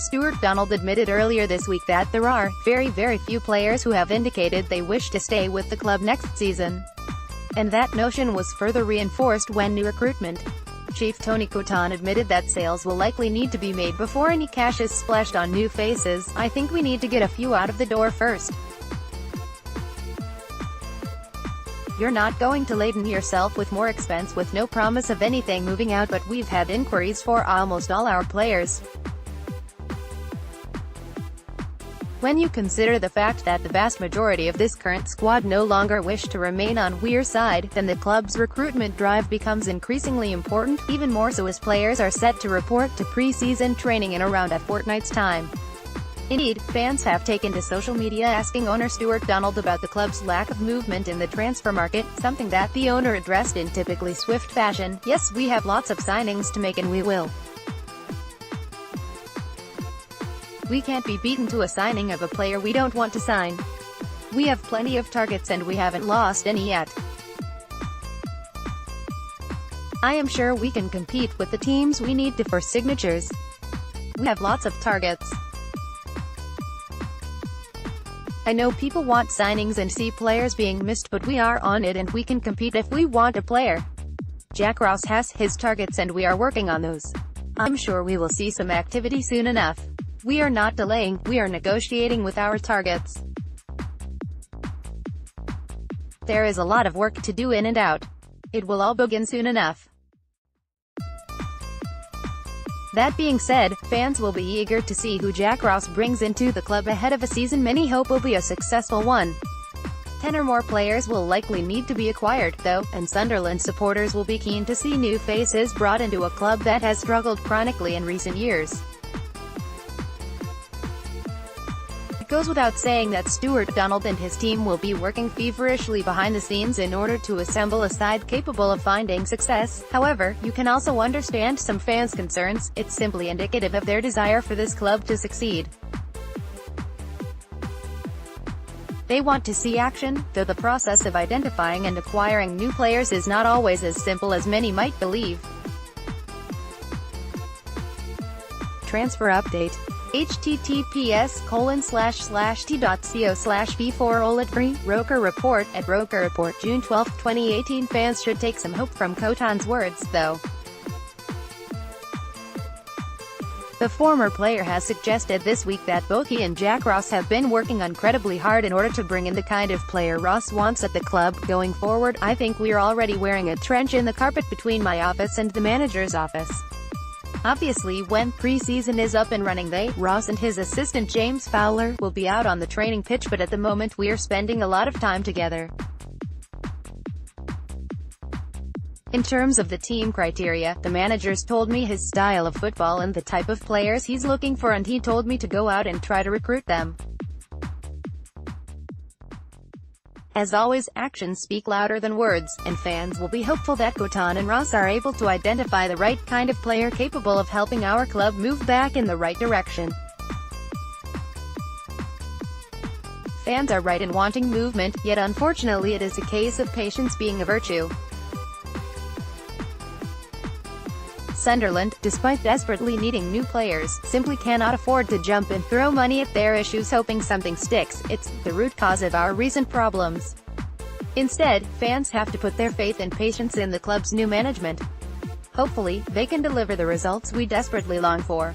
Stewart Donald admitted earlier this week that there are very few players who have indicated they wish to stay with the club next season. And that notion was further reinforced when new recruitment chief Tony Coton admitted that sales will likely need to be made before any cash is splashed on new faces. "I think we need to get a few out of the door first. You're not going to laden yourself with more expense with no promise of anything moving out, but we've had inquiries for almost all our players. When you consider the fact that the vast majority of this current squad no longer wish to remain on we're side, then the club's recruitment drive becomes increasingly important, even more so as players are set to report to pre-season training in around a fortnight's time." Indeed, fans have taken to social media asking owner Stewart Donald about the club's lack of movement in the transfer market, something that the owner addressed in typically swift fashion. "Yes, we have lots of signings to make and we will. We can't be beaten to a signing of a player we don't want to sign. We have plenty of targets and we haven't lost any yet. I am sure we can compete with the teams we need to for signatures. We have lots of targets. I know people want signings and see players being missed, but we are on it and we can compete if we want a player. Jack Ross has his targets and we are working on those. I'm sure we will see some activity soon enough. We are not delaying, we are negotiating with our targets. There is a lot of work to do in and out. It will all begin soon enough." That being said, fans will be eager to see who Jack Ross brings into the club ahead of a season many hope will be a successful one. 10 or more players will likely need to be acquired, though, and Sunderland supporters will be keen to see new faces brought into a club that has struggled chronically in recent years. It goes without saying that Stewart Donald and his team will be working feverishly behind the scenes in order to assemble a side capable of finding success. However, you can also understand some fans' concerns. It's simply indicative of their desire for this club to succeed. They want to see action, though the process of identifying and acquiring new players is not always as simple as many might believe. Transfer update. https://t.co/v4oletfree, Roker Report. At Roker Report, June 12, 2018. Fans should take some hope from Coton's words, though. The former player has suggested this week that both he and Jack Ross have been working incredibly hard in order to bring in the kind of player Ross wants at the club. "Going forward, I think we're already wearing a trench in the carpet between my office and the manager's office. Obviously, when pre-season is up and running Ross and his assistant James Fowler, will be out on the training pitch, but at the moment we're spending a lot of time together. In terms of the team criteria, the manager's told me his style of football and the type of players he's looking for, and he told me to go out and try to recruit them. As always, actions speak louder than words, and fans will be hopeful that Coton and Ross are able to identify the right kind of player capable of helping our club move back in the right direction." Fans are right in wanting movement, yet unfortunately it is a case of patience being a virtue. Sunderland, despite desperately needing new players, simply cannot afford to jump and throw money at their issues hoping something sticks. It's the root cause of our recent problems. Instead, fans have to put their faith and patience in the club's new management. Hopefully, they can deliver the results we desperately long for.